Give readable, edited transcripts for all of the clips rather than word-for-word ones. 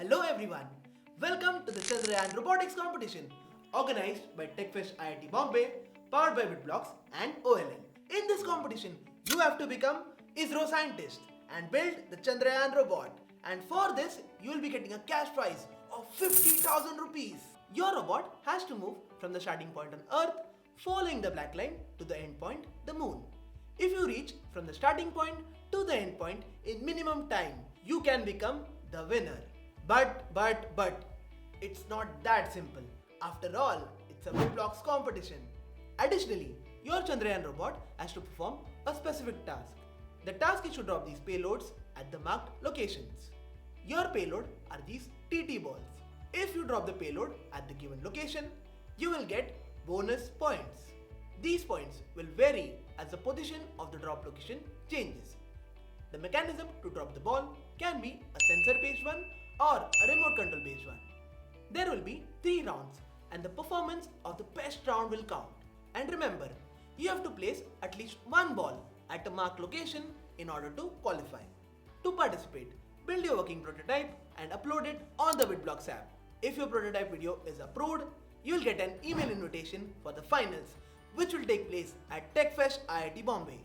Hello everyone, welcome to the Chandrayaan Robotics Competition organized by Techfest IIT Bombay, powered by WitBlox and OLL. In this competition, you have to become ISRO scientist and build the Chandrayaan robot, and for this you will be getting a cash prize of 50,000 rupees. Your robot has to move from the starting point on Earth following the black line to the end point, the moon. If you reach from the starting point to the end point in minimum time, you can become the winner. But, it's not that simple. After all, it's a WitBlox competition. Additionally, your Chandrayaan robot has to perform a specific task. The task is to drop these payloads at the marked locations. Your payload are these TT balls. If you drop the payload at the given location, you will get bonus points. These points will vary as the position of the drop location changes. The mechanism to drop the ball can be a sensor based one or a remote control based one. There will be 3 rounds and the performance of the best round will count. And remember, you have to place at least one ball at a marked location in order to qualify. To participate, build your working prototype and upload it on the WitBlox app. If your prototype video is approved, you will get an email invitation for the finals, which will take place at Techfest IIT Bombay.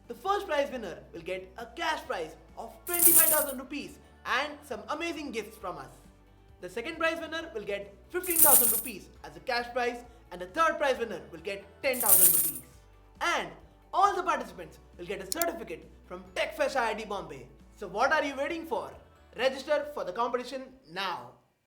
The first prize winner will get a cash prize of 25,000 rupees and some amazing gifts from us. The second prize winner will get 15,000 rupees as a cash prize, and the third prize winner will get 10,000 rupees. And all the participants will get a certificate from Techfest IIT Bombay. So what are you waiting for? Register for the competition now.